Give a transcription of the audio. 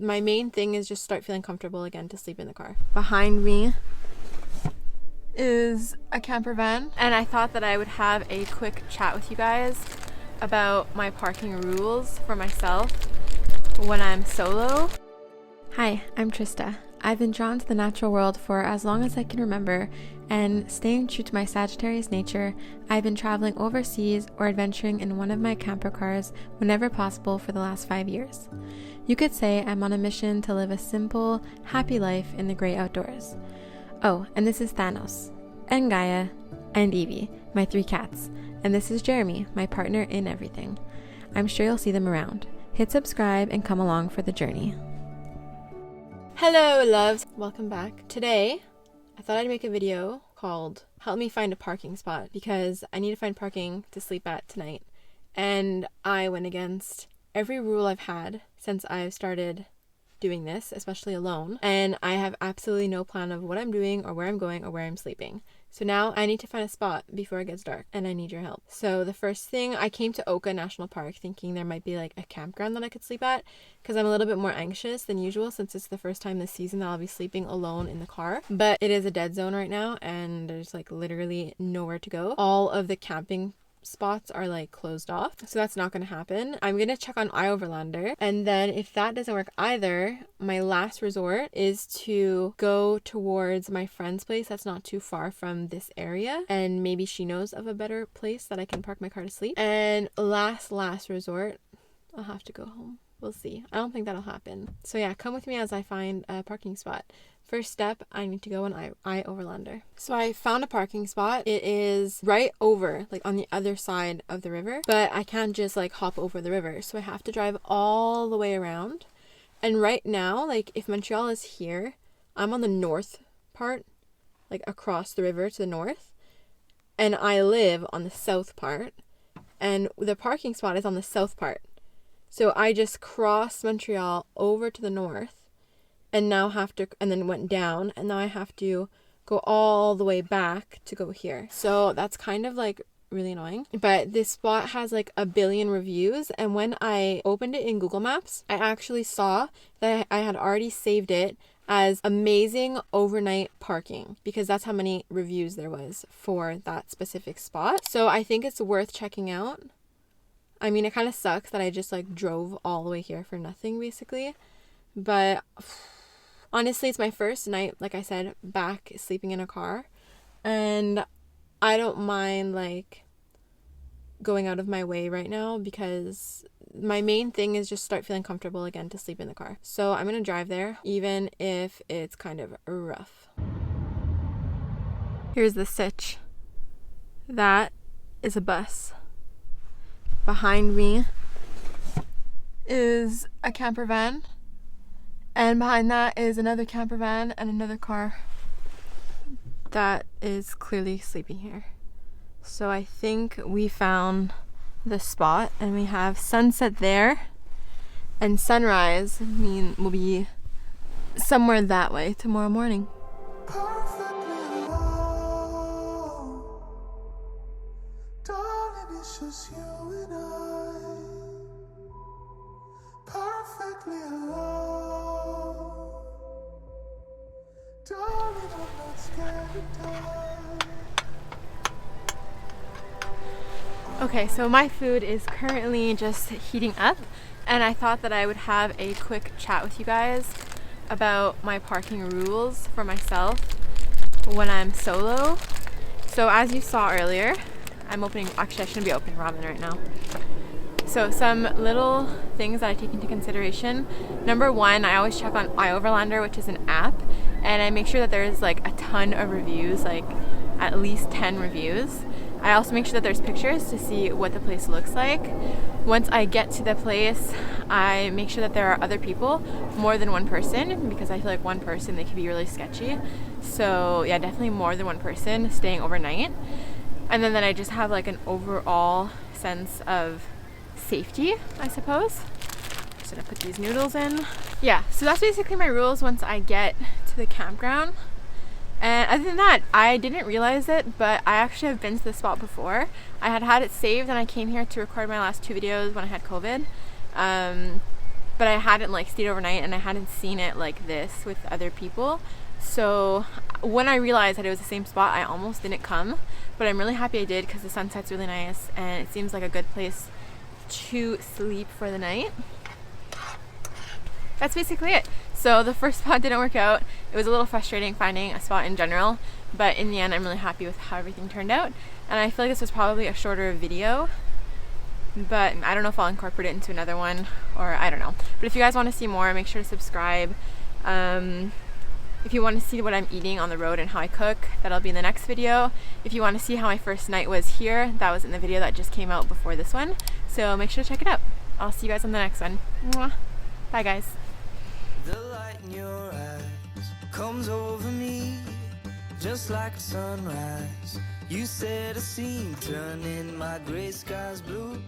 my main thing is just start feeling comfortable again to sleep in the car. Behind me is a camper van, and I thought that I would have a quick chat with you guys about my parking rules for myself when I'm solo. Hi, I'm Trista. I've been drawn to the natural world for as long as I can remember, and staying true to my Sagittarius nature, I've been traveling overseas or adventuring in one of my camper cars whenever possible for the last 5 years. You could say I'm on a mission to live a simple, happy life in the great outdoors. Oh, and this is Thanos, and Gaia, and Evie, my 3 cats, and this is Jeremy, my partner in everything. I'm sure you'll see them around. Hit subscribe and come along for the journey. Hello loves, welcome back. Today I thought I'd make a video called Help Me Find a Parking Spot, because I need to find parking to sleep at tonight, and I went against every rule I've had since I've started doing this, especially alone, and I have absolutely no plan of what I'm doing or where I'm going or where I'm sleeping. So now I need to find a spot before it gets dark, and I need your help. So the first thing, I came to Oka National Park thinking there might be like a campground that I could sleep at, because I'm a little bit more anxious than usual since it's the first time this season that I'll be sleeping alone in the car. But it is a dead zone right now, and there's like literally nowhere to go. All of the camping spots are like closed off, so that's not going to happen. I'm going to check on iOverlander, and then if that doesn't work either, my last resort is to go towards my friend's place that's not too far from this area, and maybe she knows of a better place that I can park my car to sleep. And last resort, I'll have to go home. We'll see. I don't think that'll happen. So yeah, come with me as I find a parking spot. First step, I need to go on iOverlander. So I found a parking spot. It is right over, like on the other side of the river, but I can't just like hop over the river. So I have to drive all the way around. And right now, like if Montreal is here, I'm on the north part, like across the river to the north. And I live on the south part. And the parking spot is on the south part. So I just crossed Montreal over to the north. And now and then went down, and now I have to go all the way back to go here. So that's kind of like really annoying. But this spot has like 1 billion reviews, and when I opened it in Google Maps, I actually saw that I had already saved it as amazing overnight parking, because that's how many reviews there was for that specific spot. So I think it's worth checking out. I mean, it kind of sucks that I just like drove all the way here for nothing basically, but honestly, it's my first night, like I said, back sleeping in a car, and I don't mind like going out of my way right now, because my main thing is just start feeling comfortable again to sleep in the car. So I'm gonna drive there, even if it's kind of rough. Here's the sitch. That is a bus. Behind me is a camper van. And behind that is another camper van and another car that is clearly sleeping here. So I think we found the spot, and we have sunset there, and sunrise will be somewhere that way tomorrow morning. Perfectly alone, darling, it's just you and I. Perfectly alone. Darling, I'm not scared to die. Okay, so my food is currently just heating up, and I thought that I would have a quick chat with you guys about my parking rules for myself when I'm solo. So as you saw earlier, actually I shouldn't be opening ramen right now. So some little things that I take into consideration. Number one, I always check on iOverlander, which is an app, and I make sure that there's like a ton of reviews, like at least 10 reviews. I also make sure that there's pictures to see what the place looks like. Once I get to the place, I make sure that there are other people, more than one person, because I feel like one person, they can be really sketchy. So yeah, definitely more than one person staying overnight. And then I just have like an overall sense of safety, I suppose. Just gonna put these noodles in. Yeah, so that's basically my rules once I get to the campground. And other than that, I didn't realize it, but I actually have been to this spot before. I had it saved, and I came here to record my last 2 videos when I had COVID. but I hadn't like stayed overnight and I hadn't seen it like this with other people. So when I realized that it was the same spot, I almost didn't come, but I'm really happy I did because the sunset's really nice and it seems like a good place to sleep for the night. That's basically it. So the first spot didn't work out. It was a little frustrating finding a spot in general, but in the end I'm really happy with how everything turned out, and I feel like this was probably a shorter video, but I don't know if I'll incorporate it into another one, or I don't know. But if you guys want to see more, make sure to subscribe. If you want to see what I'm eating on the road and how I cook, that'll be in the next video. If you want to see how my first night was here, that was in the video that just came out before this one. So make sure to check it out. I'll see you guys on the next one. Mwah. Bye guys. The light in your eyes comes over me just like a sunrise. You set a scene, turning my gray skies blue.